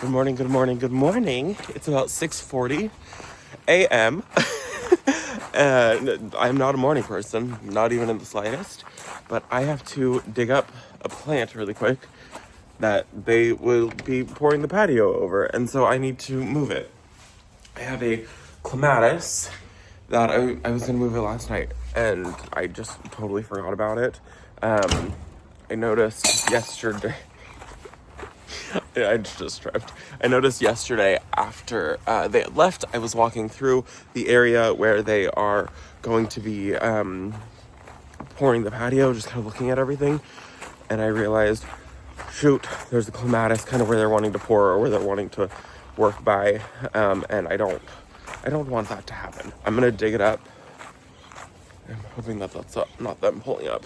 Good morning, good morning, good morning. It's about 6:40 a.m. And I'm not a morning person, not even in the slightest, but I have to dig up a plant really quick that they will be pouring the patio over, and so I need to move it. I have a clematis that I was gonna move it last night, and I just totally forgot about it. I noticed yesterday. I just tripped. I noticed yesterday after they had left, I was walking through the area where they are going to be pouring the patio, just kind of looking at everything, and I realized, shoot, there's the clematis kind of where they're wanting to pour or where they're wanting to work by, and I don't want that to happen. I'm gonna dig it up. I'm hoping that that's not them pulling up.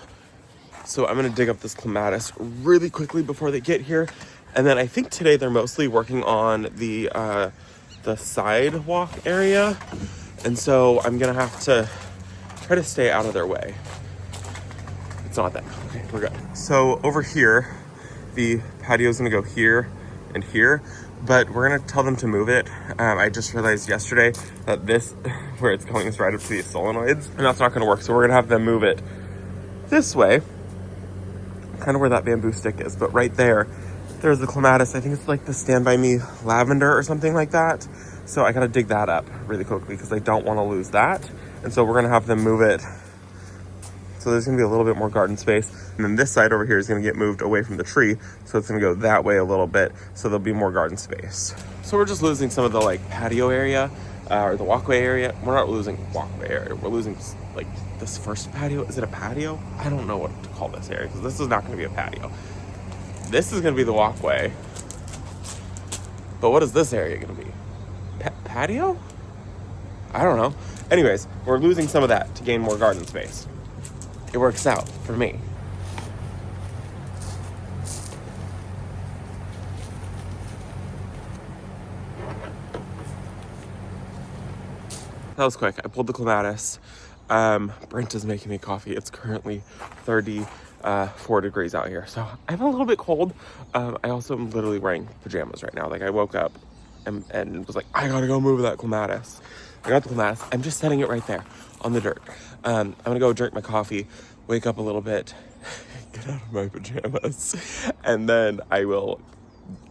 So I'm gonna dig up this clematis really quickly before they get here. And then I think today they're mostly working on the sidewalk area. And so I'm gonna have to try to stay out of their way. It's not that. Okay, we're good. So over here, the patio is gonna go here and here, but we're gonna tell them to move it. I just realized yesterday that this, where it's going, is right up to these solenoids, and that's not gonna work. So we're gonna have them move it this way, kind of where that bamboo stick is, but right there's the clematis. I think it's like the Stand By Me lavender or something like that. So I gotta dig that up really quickly because I don't want to lose that. And so we're gonna have them move it. So there's gonna be a little bit more garden space. And then this side over here is gonna get moved away from the tree. So it's gonna go that way a little bit. So there'll be more garden space. So we're just losing some of the like patio area or the walkway area. We're not losing walkway area. We're losing like this first patio. Is it a patio? I don't know what to call this area because this is not gonna be a patio. This is gonna be the walkway. But what is this area gonna be? Patio? I don't know. Anyways, we're losing some of that to gain more garden space. It works out for me. That was quick. I pulled the clematis. Brent is making me coffee. It's currently 34 degrees out here, so I'm a little bit cold. I also am literally wearing pajamas right now. Like I woke up and was like, I gotta go move that clematis. I got the clematis. I'm just setting it right there on the dirt. I'm gonna go drink my coffee, wake up a little bit, get out of my pajamas, and then I will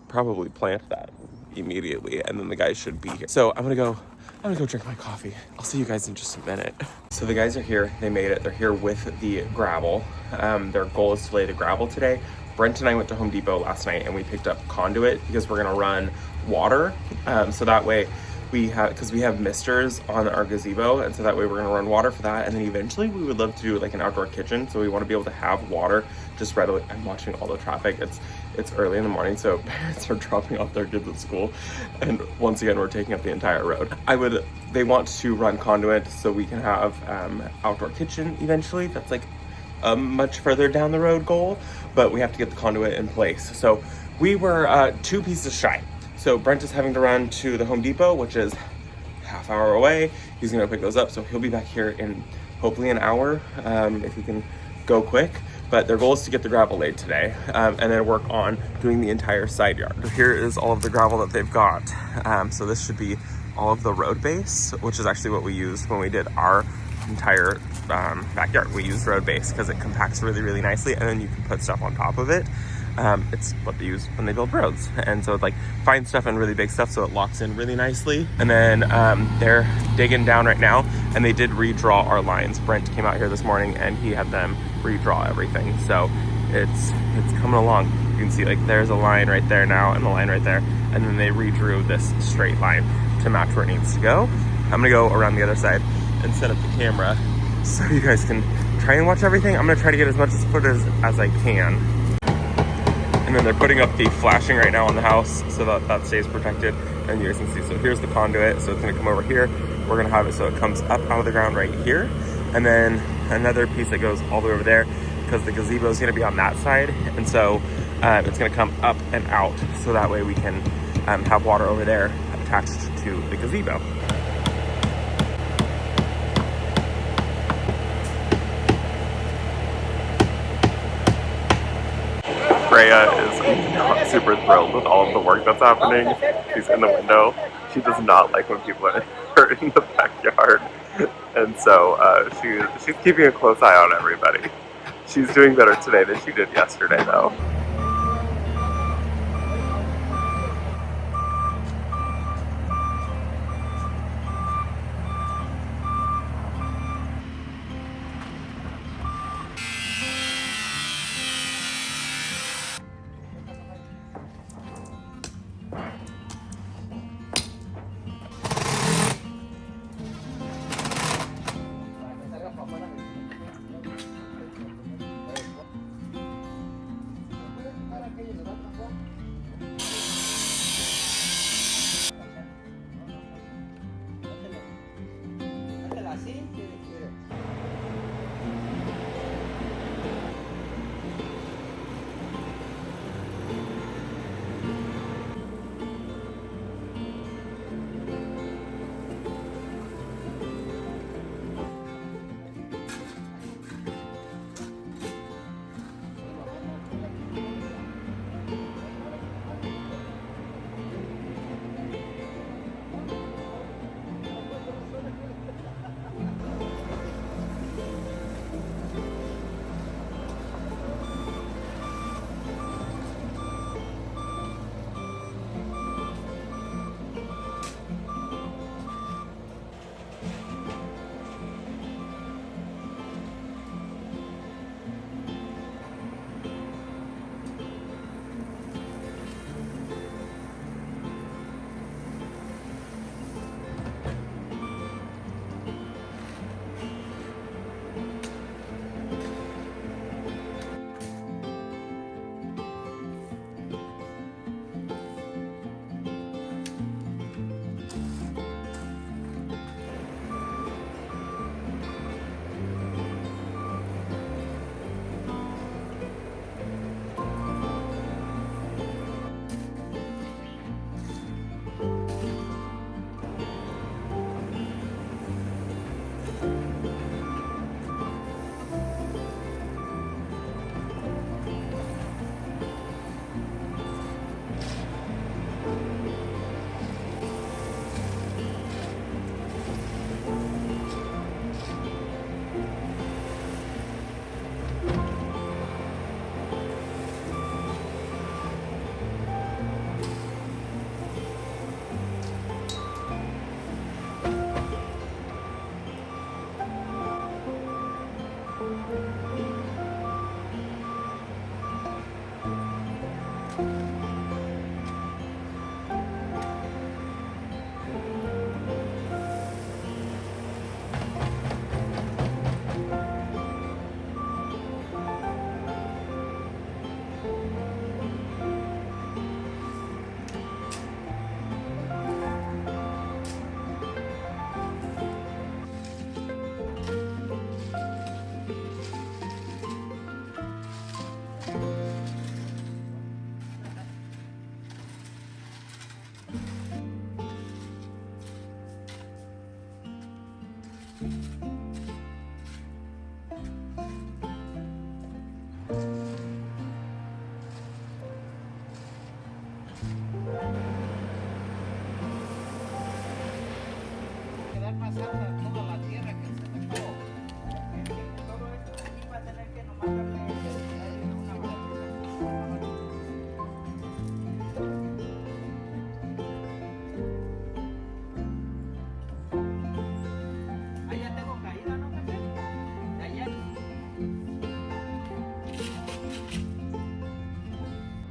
probably plant that immediately, and then the guys should be here. So I'm gonna go drink my coffee. I'll see you guys in just a minute. So the guys are here. They made it. They're here with the gravel. Their goal is to lay the gravel today. Brent and I went to Home Depot last night and we picked up conduit because we're gonna run water. So that way we have misters on our gazebo, and so that way we're gonna run water for that. And then eventually we would love to do like an outdoor kitchen. So we want to be able to have water just readily. I'm watching all the traffic. It's early in the morning, so parents are dropping off their kids at school, and once again we're taking up the entire road. They want to run conduit so we can have outdoor kitchen eventually. That's like a much further down the road goal, but we have to get the conduit in place. So we were 2 pieces shy. So Brent is having to run to the Home Depot, which is half hour away. He's gonna pick those up, so he'll be back here in hopefully an hour if we can go quick. But their goal is to get the gravel laid today and then work on doing the entire side yard. Here is all of the gravel that they've got. So this should be all of the road base, which is actually what we used when we did our entire backyard. We used road base because it compacts really, really nicely, and then you can put stuff on top of it. It's what they use when they build roads. And so it's like fine stuff and really big stuff, so it locks in really nicely. And then they're digging down right now, and they did redraw our lines. Brent came out here this morning and he had them redraw everything. So it's coming along. You can see like there's a line right there now and a line right there. And then they redrew this straight line to match where it needs to go. I'm gonna go around the other side and set up the camera so you guys can try and watch everything. I'm gonna try to get as much footage as I can. And then they're putting up the flashing right now on the house so that stays protected, and you guys can see. So here's the conduit, so it's gonna come over here. We're gonna have it so it comes up out of the ground right here, and then another piece that goes all the way over there because the gazebo is gonna be on that side, and so it's gonna come up and out, so that way we can have water over there attached to the gazebo. Freya is not super thrilled with all of the work that's happening. She's in the window. She does not like when people are in the backyard. And so she's keeping a close eye on everybody. She's doing better today than she did yesterday, though.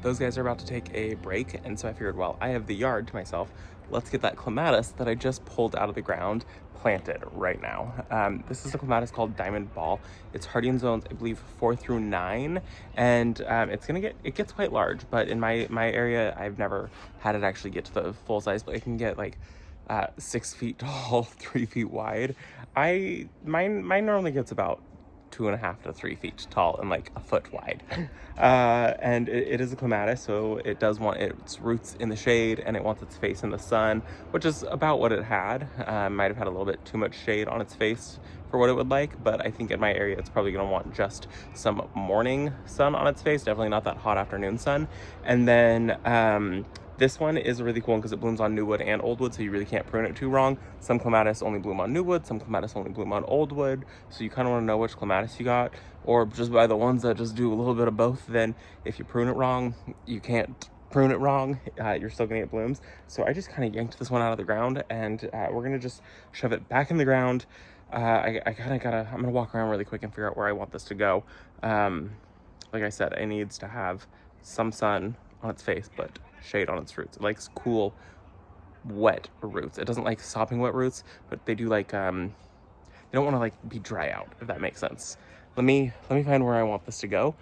Those guys are about to take a break, and so I figured, well, I have the yard to myself. Let's get that clematis that I just pulled out of the ground planted right now. This is a clematis called Diamond Ball. It's hardy in zones, I believe, 4 through 9, and it gets quite large. But in my area, I've never had it actually get to the full size, but it can get like 6 feet tall, 3 feet wide. Mine normally gets about 2.5 to 3 feet tall and like a foot wide. And it is a clematis, so it does want its roots in the shade and it wants its face in the sun, which is about what it had. Might have had a little bit too much shade on its face for what it would like, but I think in my area it's probably gonna want just some morning sun on its face, definitely not that hot afternoon sun. And then this one is really cool because it blooms on new wood and old wood, so you really can't prune it too wrong. Some clematis only bloom on new wood, some clematis only bloom on old wood, so you kind of want to know which clematis you got, or just buy the ones that just do a little bit of both. Then if you prune it wrong, you can't prune it wrong, you're still gonna get blooms. So I just kind of yanked this one out of the ground, and we're gonna just shove it back in the ground. I'm gonna walk around really quick and figure out where I want this to go. Like I said, it needs to have some sun on its face, but shade on its roots. It likes cool, wet roots. It doesn't like sopping wet roots, but they do like, they don't want to like be dry out, if that makes sense. Let me find where I want this to go,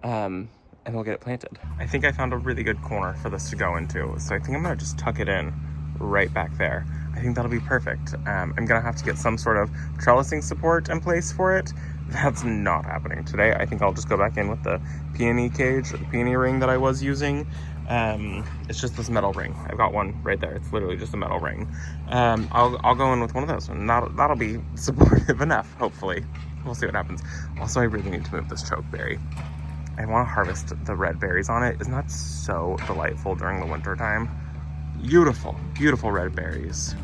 and we'll get it planted. I think I found a really good corner for this to go into, so I think I'm gonna just tuck it in right back there. I think that'll be perfect. I'm gonna have to get some sort of trellising support in place for it. That's not happening today. I think I'll just go back in with the peony cage, or the peony ring that I was using. It's just this metal ring. I've got one right there. It's literally just a metal ring. I'll go in with one of those, and that'll be supportive enough, hopefully. We'll see what happens. Also, I really need to move this chokeberry. I want to harvest the red berries on it. Isn't that so delightful during the winter time? Beautiful, beautiful red berries.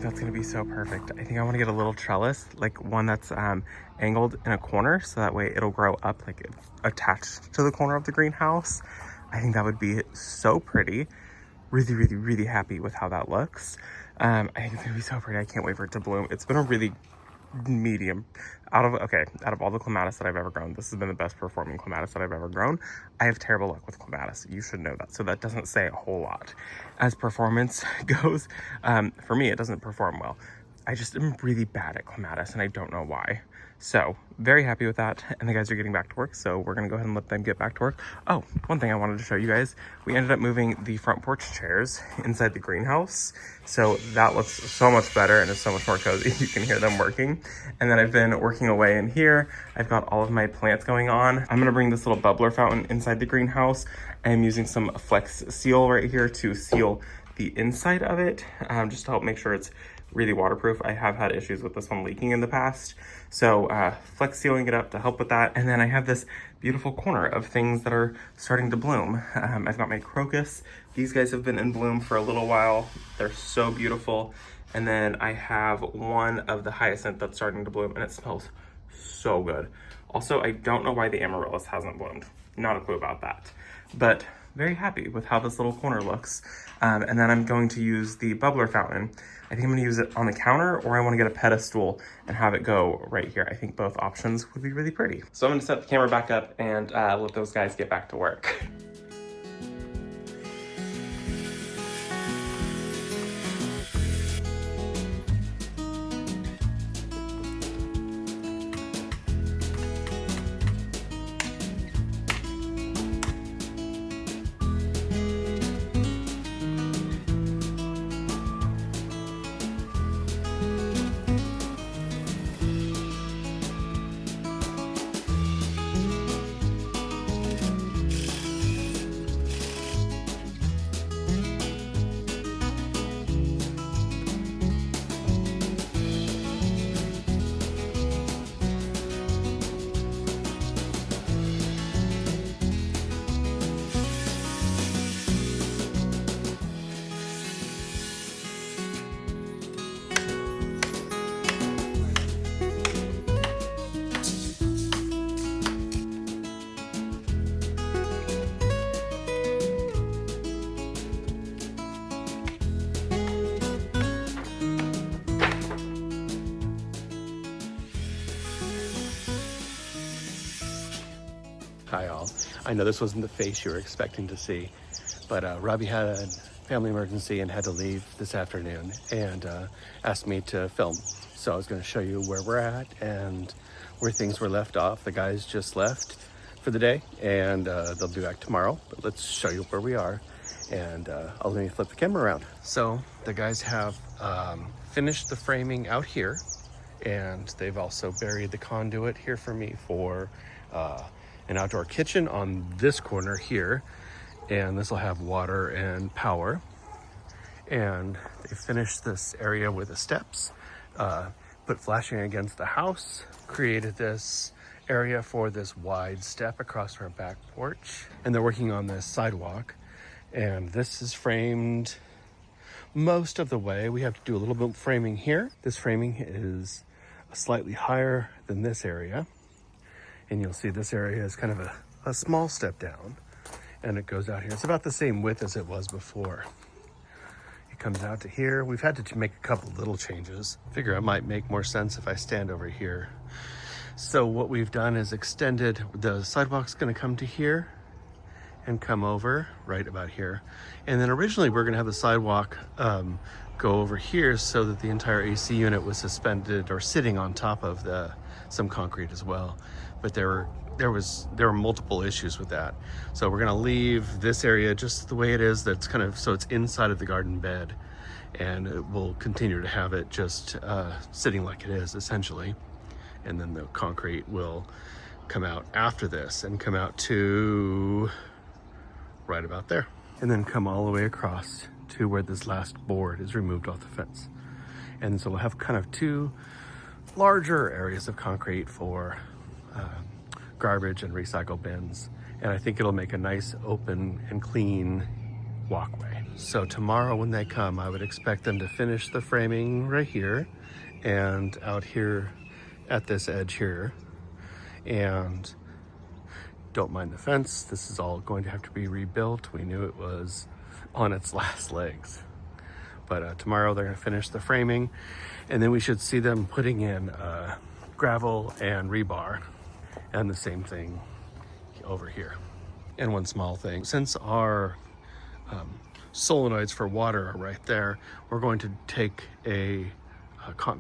That's gonna be so perfect. I think I want to get a little trellis, like one that's angled in a corner, so that way it'll grow up like it's attached to the corner of the greenhouse. I think that would be so pretty. Really, really, really happy with how that looks. I think it's gonna be so pretty. I can't wait for it to bloom. It's been a really medium out of all the clematis that I've ever grown, this has been the best performing clematis that I've ever grown. I have terrible luck with clematis, you should know that, so that doesn't say a whole lot as performance goes. For me, it doesn't perform well. I just am really bad at clematis and I don't know why. So very happy with that, and the guys are getting back to work, so we're gonna go ahead and let them get back to work. Oh, one thing I wanted to show you guys, we ended up moving the front porch chairs inside the greenhouse, so that looks so much better and is so much more cozy. You can hear them working. And then I've been working away in here. I've got all of my plants going on. I'm gonna bring this little bubbler fountain inside the greenhouse. I'm using some Flex Seal right here to seal the inside of it, just to help make sure it's really waterproof. I have had issues with this one leaking in the past, so Flex Sealing it up to help with that. And then I have this beautiful corner of things that are starting to bloom. I've got my crocus. These guys have been in bloom for a little while. They're so beautiful. And then I have one of the hyacinth that's starting to bloom, and it smells so good. Also, I don't know why the amaryllis hasn't bloomed. Not a clue about that, but very happy with how this little corner looks. And then I'm going to use the bubbler fountain. I think I'm gonna use it on the counter, or I wanna get a pedestal and have it go right here. I think both options would be really pretty. So I'm gonna set the camera back up and let those guys get back to work. I know this wasn't the face you were expecting to see, but Robbie had a family emergency and had to leave this afternoon and asked me to film. So I was going to show you where we're at and where things were left off. The guys just left for the day and they'll be back tomorrow, but let's show you where we are. And I'll let me flip the camera around. So the guys have finished the framing out here, and they've also buried the conduit here for me for an outdoor kitchen on this corner here, and this will have water and power. And they finished this area with the steps, put flashing against the house, created this area for this wide step across our back porch, and they're working on this sidewalk. And this is framed most of the way. We have to do a little bit of framing here. This framing is slightly higher than this area. And you'll see this area is kind of a small step down. And it goes out here. It's about the same width as it was before. It comes out to here. We've had to make a couple little changes. I figure it might make more sense if I stand over here. So what we've done is extended, the sidewalk's gonna come to here and come over right about here. And then originally we were gonna have the sidewalk go over here so that the entire AC unit was suspended or sitting on top of some concrete as well. But there were multiple issues with that. So we're gonna leave this area just the way it is, that's kind of, so it's inside of the garden bed. And we'll continue to have it just sitting like it is essentially. And then the concrete will come out after this and come out to right about there, and then come all the way across to where this last board is removed off the fence. And so we'll have kind of two larger areas of concrete for garbage and recycle bins, and I think it'll make a nice open and clean walkway. So tomorrow when they come, I would expect them to finish the framing right here and out here at this edge here. And don't mind the fence. This is all going to have to be rebuilt. We knew it was on its last legs. But tomorrow they're going to finish the framing, and then we should see them putting in gravel and rebar, and the same thing over here. And one small thing, since our solenoids for water are right there, we're going to take a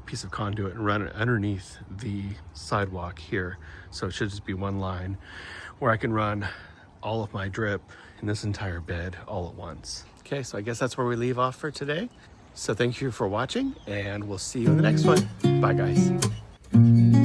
piece of conduit and run it underneath the sidewalk here. So it should just be one line where I can run all of my drip in this entire bed all at once. Okay, so I guess that's where we leave off for today. So thank you for watching, and we'll see you in the next one. Bye, guys.